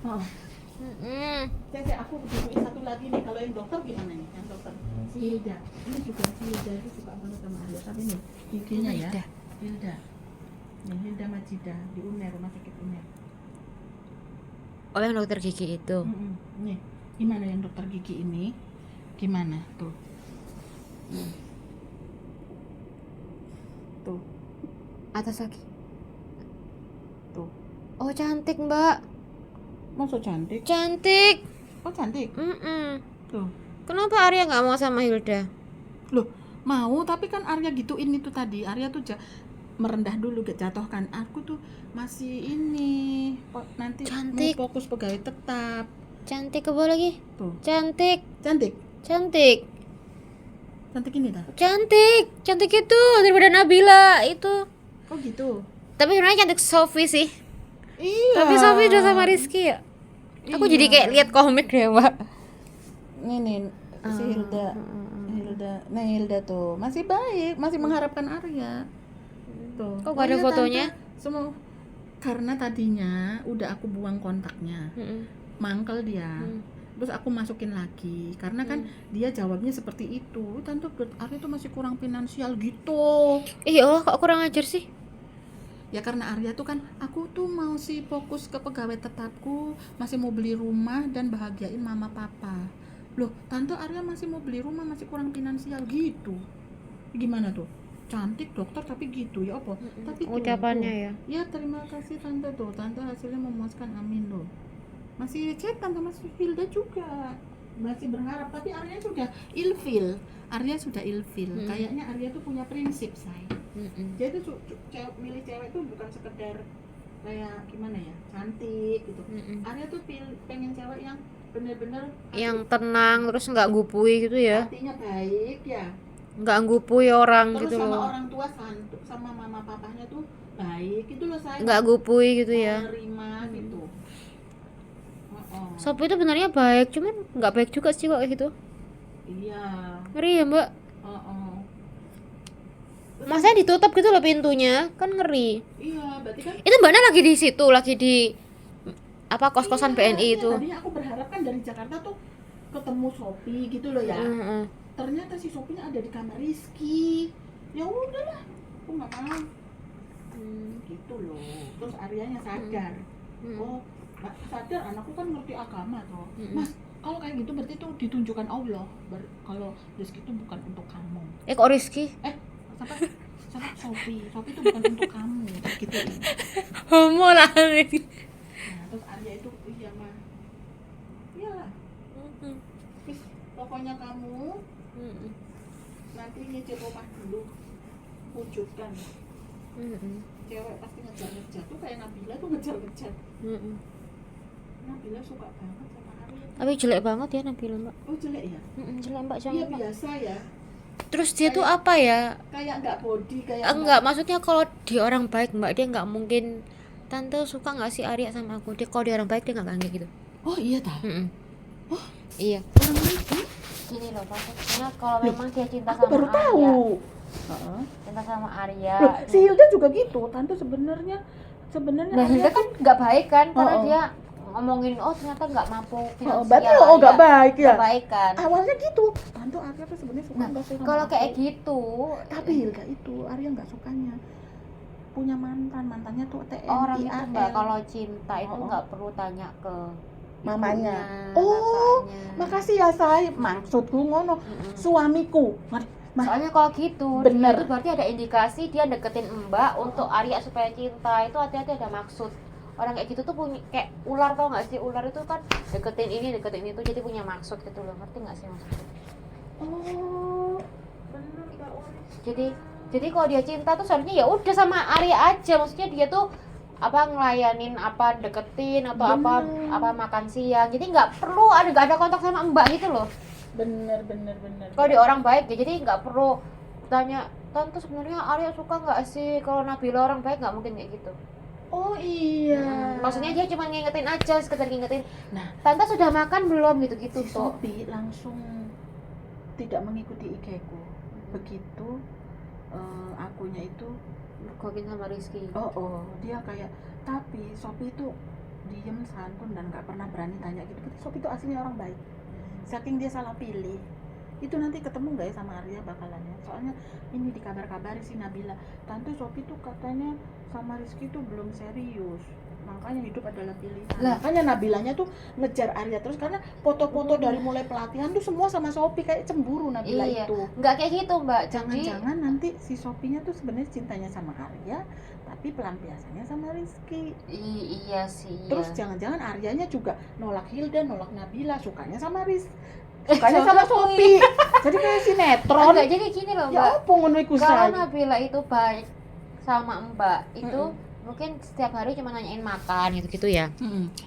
Oh. Cek, aku butuhin satu lagi nih. Kalau yang dokter gimana nih? Yang dokter si Hilda. Ini juga si Hilda itu suka banget sama Arya. Tapi nih giginya ya. Hilda. Nih Hilda Majida di UNER, Rumah Sakit UNER. Oh, yang dokter gigi itu. Nih, gimana yang dokter gigi ini? Gimana tuh? Tuh, Atas lagi. tuh. Oh, cantik, Mbak. Masa cantik? Cantik. Oh cantik. Tuh. Kenapa Arya nggak mau sama Hilda? Loh, mau tapi kan Arya gituin itu tadi. Arya tuh merendah dulu, jatuhkan. Aku tuh masih ini nanti Cantik. mau fokus pegawai tetap. Cantik, ke bawah lagi. Tuh. Cantik. Cantik. Cantik. Cantik ini dah. Cantik. Cantik itu daripada Nabila itu. Oh gitu. Tapi sebenarnya cantik Sophie sih. Iya. Tapi Sophie udah sama Rizky ya. Aku jadi kayak lihat komik deh, Mbak. Nih si Hilda. Nah Hilda tuh masih baik, masih mengharapkan Arya. Tuh. Kok gak ada fotonya? Semua karena tadinya udah aku buang kontaknya. Mangkel dia. Terus aku masukin lagi karena kan dia jawabnya seperti itu. Tante, Arya tuh masih kurang finansial gitu. Allah, kok kurang ajar sih? Ya karena Arya tuh kan, aku tuh mau sih fokus ke pegawai tetapku, masih mau beli rumah dan bahagiain mama papa. Loh, tante Arya masih mau beli rumah, masih kurang finansial gitu. Gimana tuh? Cantik dokter tapi gitu ya apa? Tapi tuh, ucapannya tuh. ya. Ya terima kasih tante tuh, tante hasilnya memuaskan, amin loh. Masih chat tante masih Hilda juga. Masih berharap, tapi Arya sudah ilfil. Kayaknya Arya tuh punya prinsip, say. Dia tuh milih cewek tuh bukan sekedar kayak gimana ya, cantik gitu. Arya tuh pengen cewek yang bener-bener yang tenang, terus nggak gupui gitu ya, hatinya baik ya, nggak gupui orang terus gitu sama loh, orang tua sama mama papanya tuh baik gitu loh, saya nggak gupui gitu ya. menerima gitu. Sophie itu benarnya baik, cuman nggak baik juga sih kok kayak gitu. Iya. Ngeri ya, Mbak. Masanya ditutup gitu loh pintunya, kan ngeri. Iya, berarti kan Itu Mbaknya lagi di situ, lagi di apa kos-kosan BNI itu. Tadinya aku berharap kan dari Jakarta tuh ketemu Sophie gitu loh ya. Ternyata si Sophie-nya ada di kamar Rizky. Ya udahlah, aku nggak mau. Gitu loh. Terus Aryanya sadar. Oh, sadar anakku kan ngerti agama tuh. Mas, kalau kayak gitu berarti tuh ditunjukkan Allah. Kalau Rizky itu bukan untuk kamu. Kok Rizky? Sama Sophie itu bukan untuk kamu gitu. Homo lah Rizky. Nah, terus Arya itu iya mah, iyalah. Pokoknya kamu nanti nyicil rumah dulu, wujudkan. Cewek pasti ngejar-ngejar tuh kayak Nabila tuh ngejar-ngejar. Nabila suka banget sama Arya. Tapi jelek banget ya Nabila, Mbak. Oh jelek ya? Jelek Mbak, jangan. Iya biasa ya. Terus dia tuh apa ya? Kayak nggak body kayak. Enggak, maksudnya kalau dia orang baik Mbak, dia nggak mungkin. Tante suka nggak sih Arya sama aku? Dia kalau dia orang baik dia nggak kayak gitu. Oh iya dah. Oh iya. Orang baik tuh. Gini loh, maksudnya kalau memang dia cinta aku sama baru Arya, tahu. cinta sama Arya. Loh, si Hilda juga gitu. Tante sebenarnya. Nah, Hilda kan nggak baik kan, karena dia ngomongin ternyata nggak mampu finansial. Berarti nggak baik ya? Nggak baik kan. Awalnya gitu. Tante Arya tuh sebenarnya suka nggak sih? Kalau kayak gitu. Tapi Hilda itu Arya nggak sukanya. Punya mantannya tuh TNI. Orang itu Mbak, kalau cinta itu nggak perlu tanya ke mamanya. Kakaknya. Makasih ya say. Maksudku ngono. Suamiku. Soalnya kalau gitu, bener. Itu berarti ada indikasi dia deketin Mbak untuk Arya supaya cinta. Itu hati-hati, ada maksud. Orang kayak gitu tuh punya kayak ular, tau nggak sih? Ular itu kan deketin ini deketin itu, jadi punya maksud gitu loh. Ngerti nggak sih maksudnya? Bener Kak Oris. Jadi kalau dia cinta tuh seharusnya ya udah sama Arya aja. Maksudnya dia tuh apa ngelayanin, apa deketin atau apa makan siang. Jadi nggak ada kontak sama Mbak gitu loh. Bener. Kalau dia orang baik ya, jadi nggak perlu tanya, Tante sebenarnya Arya suka nggak sih? Kalau Nabila orang baik nggak mungkin kayak gitu. Oh iya. Maksudnya dia cuma ngingetin aja, sekedar ngingetin. Nah, Tante sudah makan belum gitu-gitu si tuh. Sophie langsung tidak mengikuti IG-ku. Begitu akunya itu Bergabung sama Rizky. dia kayak, tapi Sophie itu diem, santun, dan nggak pernah berani tanya gitu. Sophie itu aslinya orang baik. Saking dia salah pilih, itu nanti ketemu nggak ya sama Arya bakalannya? Soalnya ini dikabar-kabari si Nabila, tante Sophie tuh katanya sama Rizky tuh belum serius, makanya hidup adalah pilihan. Lah. Makanya Nabilanya tuh ngejar Arya terus karena foto-foto dari mulai pelatihan tuh semua sama Sophie, kayak cemburu Nabila Iya, itu. nggak kayak gitu mbak. Jadi Jangan-jangan nanti si Sophie-nya tuh sebenarnya cintanya sama Arya, tapi pelampiasannya sama Rizky. iya sih. Terus iya. jangan-jangan Aryanya juga nolak Hilda, nolak Nabila, sukanya sama sukanya sama Sophie. Jadi kayak sinetron. Enggak, jadi gini loh Ya mbak. apa ngono iku Kalau say? Nabila itu baik sama mbak itu mungkin setiap hari cuma nanyain makan gitu ya.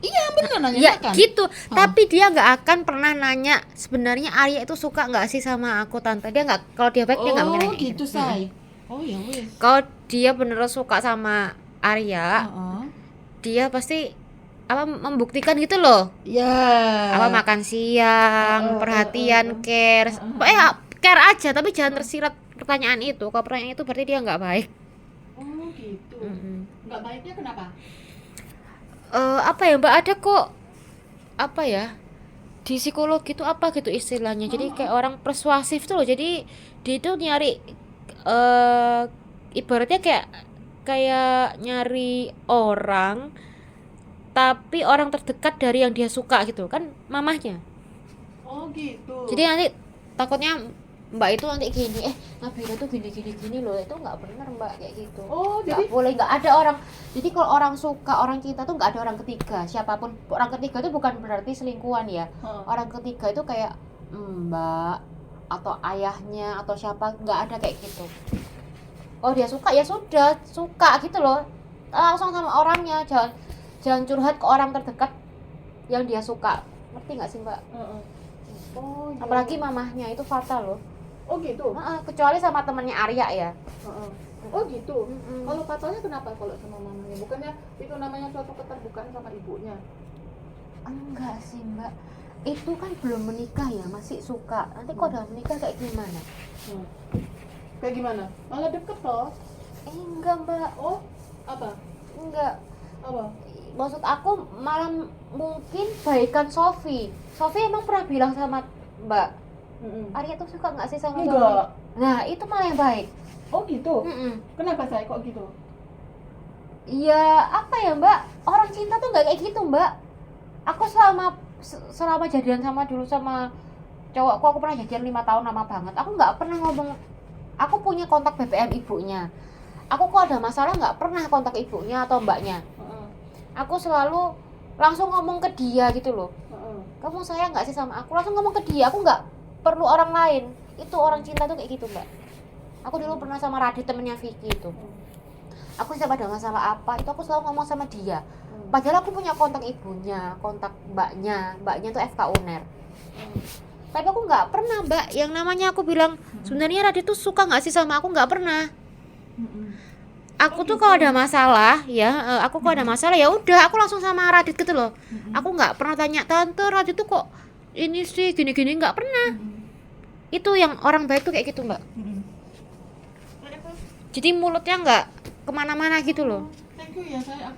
Iya bener nanya Ya makan. gitu, tapi dia nggak akan pernah nanya sebenarnya Arya itu suka nggak sih sama aku tante. Dia nggak, kalau dia baik dia nggak mungkin nanya gitu say. Oh ya wes. Kalau dia beneran suka sama Arya, dia pasti apa membuktikan gitu loh. Ya. Apa makan siang, perhatian, care. Care aja, tapi jangan tersirat pertanyaan itu. Kalau pertanyaan itu berarti dia nggak baik. Oh gitu. Nggak baiknya kenapa? Apa ya mbak, ada kok apa ya di psikologi itu apa gitu istilahnya, jadi kayak orang persuasif tuh loh. Jadi dia itu nyari ibaratnya kayak nyari orang tapi orang terdekat dari yang dia suka gitu kan, mamahnya. Oh gitu. Jadi nanti takutnya mbak itu nanti gini, Nabila tuh gini loh, itu nggak benar mbak kayak gitu. Oh Nggak jadi boleh, nggak ada orang. Jadi kalau orang suka, orang cinta tuh nggak ada orang ketiga, siapapun. Orang ketiga itu bukan berarti selingkuhan ya. Orang ketiga itu kayak mbak atau ayahnya atau siapa, nggak ada kayak gitu. Oh dia suka ya sudah suka gitu loh, langsung sama orangnya, jangan curhat ke orang terdekat yang dia suka, ngerti nggak sih mbak? Oh, iya. Apalagi mamahnya itu fatal loh. Oh gitu. Kecuali sama temennya Arya ya. Oh gitu. Kalau fatalnya kenapa kalau sama mamanya? Bukannya itu namanya suatu keterbukaan sama ibunya? Enggak sih mbak, itu kan belum menikah ya, masih suka. Nanti kalau udah menikah kayak gimana? Kayak gimana? Malah deket loh. Enggak mbak. Oh apa? Enggak. Apa? Maksud aku malah mungkin baikan Sophie emang pernah bilang sama mbak, Arya tuh suka nggak sih sama Sophie? Enggak. Nah itu malah yang baik. Oh gitu. Kenapa saya kok gitu? Ya apa ya mbak, orang cinta tuh nggak kayak gitu mbak. Aku selama jadian sama dulu sama cowokku, aku pernah jadian 5 tahun, lama banget. Aku nggak pernah ngomong. Aku punya kontak BBM ibunya. Aku kok ada masalah nggak pernah kontak ibunya atau mbaknya. Aku selalu langsung ngomong ke dia gitu loh. Kamu sayang nggak sih sama aku? Langsung ngomong ke dia. Aku nggak perlu orang lain. Itu orang cinta tuh kayak gitu mbak. Aku dulu pernah sama Radit, temennya Vicky itu. Aku siapa ada masalah apa, itu aku selalu ngomong sama dia. Padahal aku punya kontak ibunya, kontak mbaknya tuh FK UNER. Tapi aku nggak pernah mbak yang namanya aku bilang sebenarnya Radit tuh suka nggak sih sama aku, nggak pernah. Aku tuh kalau ada masalah ya, aku kalau ada masalah ya udah aku langsung sama Radit gitu loh. Aku nggak pernah tanya, tante Radit tuh kok ini sih gini-gini, nggak pernah. Itu yang orang baik tuh kayak gitu mbak. Jadi mulutnya nggak kemana-mana gitu loh. Thank you ya saya.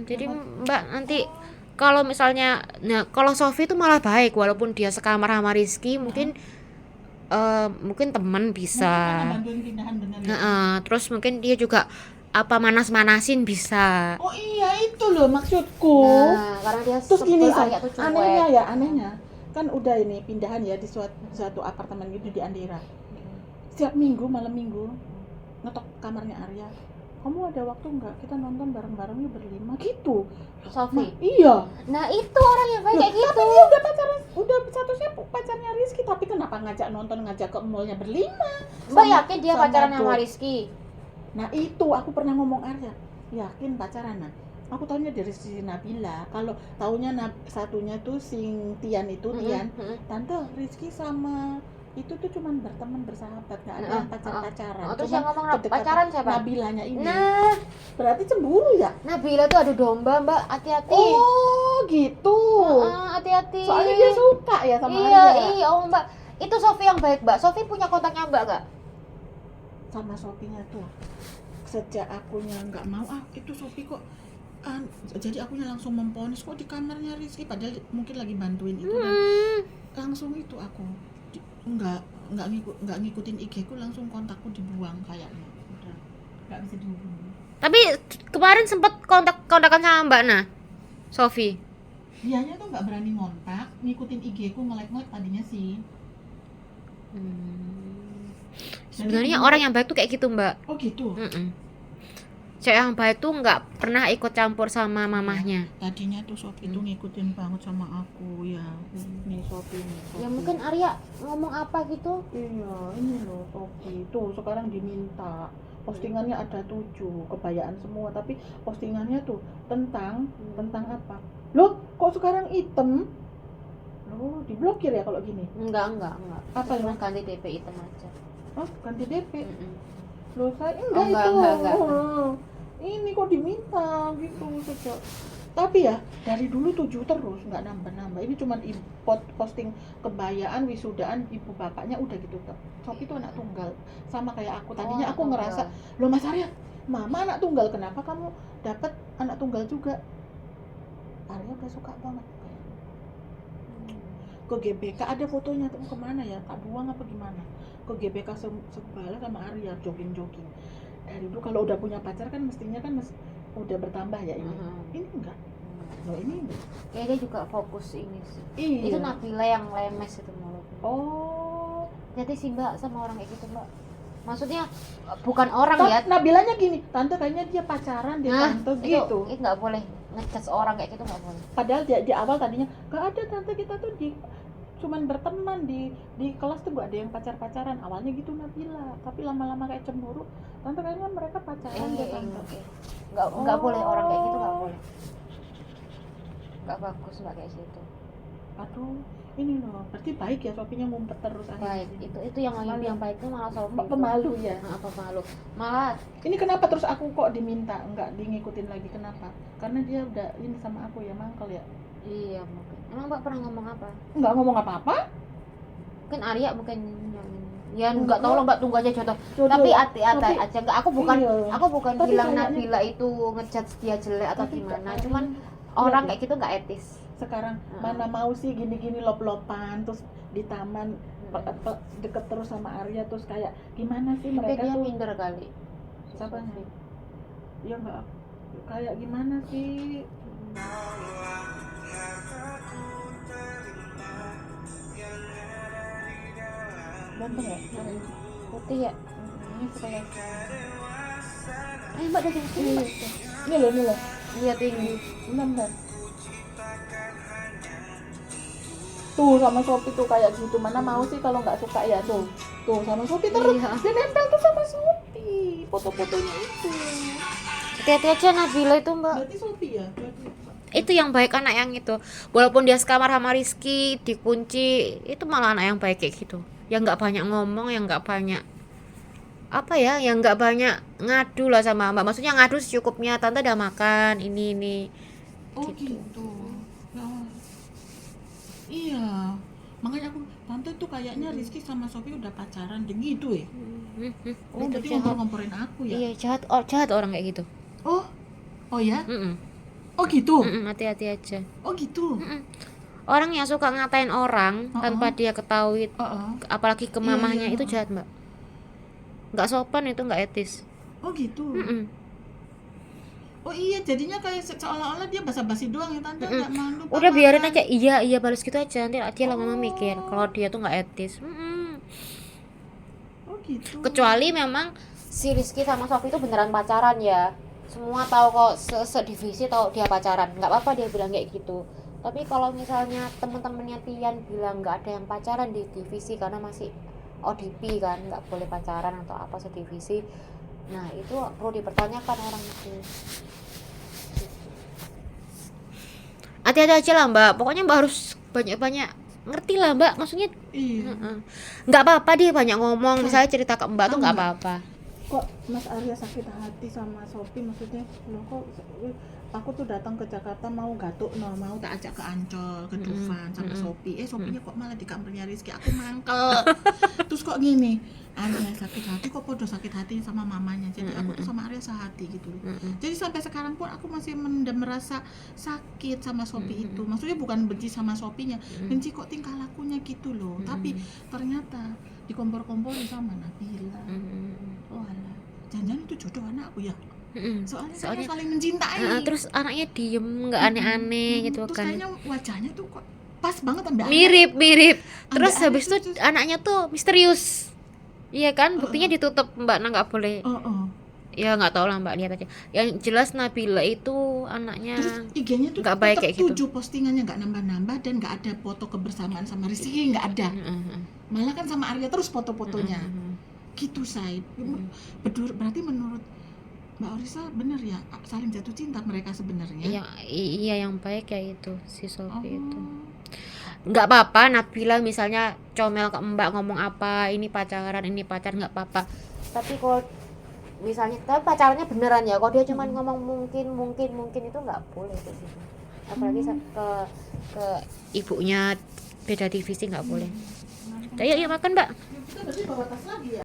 Jadi mbak nanti kalau misalnya, nah kalau Sophie itu malah baik walaupun dia sekamar sama Rizky, mungkin teman bisa. Bantuin pindahan bener ya. Terus mungkin dia juga apa manas-manasin bisa. Oh iya itu loh maksudku. Nah karena dia Terus gini Arya tuh cuek. anehnya kan udah ini pindahan ya di suatu apartemen gitu di Andira. Setiap malam minggu ngetok kamarnya Arya, kamu ada waktu nggak kita nonton bareng-bareng yuk berlima gitu. Sophie. Iya. Nah itu orang yang baik kayak gitu. Tapi dia udah pacaran, udah statusnya pacarnya Rizky, tapi kenapa ngajak nonton, ngajak ke mallnya berlima? Mbak yakin dia pacaran sama Rizky? Nah itu aku pernah ngomong Arya, yakin pacaran. Nah aku tahunya dari si Nabila, kalau tahunya satunya tuh sing Tian itu Tian, tante Rizky sama itu tuh cuman berteman, bersahabat, nggak ada yang pacaran. Terus yang ngomong pacaran siapa? Nabilanya ini. Nah berarti cemburu ya? Nabila tuh adu domba mbak, hati-hati. Oh gitu. Hati-hati. Soalnya dia suka ya sama Iya Arya. mbak, itu Sophie yang baik mbak. Sophie punya kontaknya mbak nggak? Sama Sophie-nya tuh sejak akunya nggak mau itu Sophie kok Jadi akunya langsung memponis kok di kamarnya Rizky, padahal mungkin lagi bantuin itu kan. Langsung itu aku nggak ngikutin IG ku, langsung kontakku dibuang kayaknya. Udah nggak bisa dihubungi. Tapi kemarin sempet kontakan sama Mbak Nah, Sofi. Dianya tuh nggak berani ngontak, ngikutin IG ku, nge-like tadinya sih. Sebenarnya orang yang baik tuh kayak gitu, Mbak. Oh gitu. Cewek yang baik tuh nggak pernah ikut campur sama mamahnya. Tadinya tuh Sofi tuh ngikutin banget sama aku ya. Nih Sofi nih. Ya mungkin Arya ngomong apa gitu. Iya, ini loh Sofi tuh sekarang diminta. Postingannya ada 7, kebayaan semua, tapi postingannya tuh tentang apa? Loh, kok sekarang item? Loh, diblokir ya kalau gini? Enggak. Apa Cuma ya? ganti DP item aja. Oh, ganti DP. Loh, saya Oh, enggak itu. enggak. Ini kok diminta gitu sejak. Tapi ya dari dulu 7 terus, nggak nambah-nambah. Ini cuman posting kebayaan wisudaan ibu bapaknya udah gitu. Sofi itu anak tunggal, sama kayak aku. Tadinya aku ngerasa, loh Mas Arya, mama anak tunggal, kenapa kamu dapat anak tunggal juga? Arya udah suka banget. Ke GBK ada fotonya, tuh kemana ya? Tak buang apa gimana? Ke GBK Sebala sama Arya jogging. Dari dulu kalau udah punya pacar kan mestinya kan udah bertambah ya ini. Ini enggak. Loh ini enggak. Kayaknya dia juga fokus ini sih. Iya. Itu Nabila yang lemes itu mulut. Oh. Jadi sih Mbak sama orang kayak gitu Mbak. Maksudnya bukan orang ya. Nabilanya gini, tante kayaknya dia pacaran dia tante gitu. Itu nggak boleh ngejudge orang kayak gitu, nggak boleh. Padahal di awal tadinya nggak ada, tante kita tuh cuman berteman di kelas tuh gak ada yang pacaran. Awalnya gitu Nabila, tapi lama-lama kayak cemburu. Tante kayaknya mereka pacaran deh tante. Nggak boleh orang kayak gitu, nggak boleh. Nggak bagus Mbak kayak gitu. Aduh, ini loh, berarti baik ya Sofinya ngumpet terus Baik, itu yang baik itu malah Sofi. Pemalu ya. Pemalu. Malah ini kenapa terus aku kok diminta nggak ngikutin lagi, kenapa? Karena dia udah ini sama aku ya, mangkel ya. iya mungkin. Emang Mbak pernah ngomong apa? Nggak ngomong apa-apa. Mungkin Arya mungkin ya nggak tahu loh Mbak, tunggu aja jodoh. Jodoh Tapi ya? hati-hati aja, nggak, aku bukan Tapi bilang kayaknya- Nabila itu ngejudge dia jelek atau Tapi gimana, kayaknya- cuman Iya, orang iya. kayak gitu nggak etis. Sekarang mana mau sih gini-gini lop-lopan terus di taman deket terus sama Arya, terus kayak gimana sih Mungkin mereka dia tuh minder kali. siapanya? Ya nggak, kayak gimana sih? Ganteng ya? Putih ya. Ini supaya Ayo Mbak dari sini Mbak. ini loh Iya tinggi. benar. Tuh sama Sofi tuh kayak gitu, mana mau sih kalau nggak suka ya tuh sama Sofi terus. Iya. Dia nempel tuh sama Sofi, foto-fotonya itu. Hati-hati aja Nabila itu Mbak. Berarti Sofi ya? Itu yang baik anak yang itu. Walaupun dia sekamar sama Rizky, dikunci, itu malah anak yang baik kayak gitu. Yang nggak banyak ngomong, yang nggak banyak yang nggak banyak ngadu lah sama Mbak. Maksudnya ngadu secukupnya, tante udah makan ini. Oh gitu. Ya. Iya. Makanya aku, tante tuh kayaknya Rizky sama Sofi udah pacaran deh gitu ya. Oh, Itu berarti jahat. ngompor-ngomporin aku ya. Iya jahat orang kayak gitu. Oh ya? Oh gitu. Hati-hati aja. Oh gitu. Orang yang suka ngatain orang tanpa dia ketahui, apalagi ke mamahnya, itu jahat Mbak. Nggak sopan, itu nggak etis. Oh gitu. Oh iya, jadinya kayak seolah-olah dia basa-basi doang ya tante, nggak malu. Udah biarin aja, iya balas gitu aja, nanti dia lama-lama mikir kalau dia tuh nggak etis. Oh gitu. Kecuali memang si Rizky sama Sofi itu beneran pacaran ya, semua tahu kok, se-divisi tahu dia pacaran, nggak apa-apa dia bilang kayak gitu. Tapi kalau misalnya teman-temannya Tian bilang nggak ada yang pacaran di divisi karena masih ODP kan, nggak boleh pacaran atau apa sedivisi, nah itu perlu dipertanyakan orang itu. Hati-hati aja lah Mbak, pokoknya Mbak harus banyak-banyak ngerti lah Mbak, maksudnya Iya. nggak apa-apa dia banyak ngomong, misalnya cerita ke Mbak tuh nggak apa-apa. Kok Mas Arya sakit hati sama Sofi, maksudnya loh kok aku tuh datang ke Jakarta mau gatuk no, mau tak ajak ke Ancol, ke Dufan sama Shopee. Shopee-nya kok malah di kamarnya Rizky, aku mangkel. Terus kok gini, Arya sakit hati kok podo sakit hati sama mamanya. Jadi aku tuh sama Arya sehati gitu. Jadi sampai sekarang pun aku masih merasa sakit sama Shopee itu. Maksudnya bukan benci sama Shopee-nya, benci kok tingkah lakunya gitu loh. Tapi ternyata dikompor-kompori sama Nabila. Oh alah, jangan-jangan itu jodoh anakku ya. Soalnya saling mencintai. Terus anaknya diem, nggak aneh-aneh gitu terus kan. kayaknya wajahnya tuh kok pas banget ambil Mirip. Terus Ambil habis aneh itu anaknya tuh misterius. Iya kan, buktinya ditutup Mbak Nang, nggak boleh. Ya nggak tahu lah Mbak, lihat aja. Yang jelas Nabila itu anaknya terus IG-nya tuh nggak baik kayak gitu. 7 postingannya nggak nambah-nambah dan nggak ada foto kebersamaan sama Rizky, nggak ada. Malah kan sama Arya terus foto-fotonya. Gitu Said. Berarti menurut Mbak Orisa bener ya saling jatuh cinta mereka sebenarnya. Iya yang baik kayak itu si Sophie itu. Nggak apa-apa Nabila misalnya comel ke Mbak ngomong apa, ini pacaran nggak apa-apa. Tapi kalau misalnya pacarannya beneran ya, kalau dia cuma ngomong mungkin itu nggak boleh kayak gitu. Apalagi ke ibunya beda divisi nggak boleh. Ayo makan Mbak. Kita berarti bawa tas lagi ya.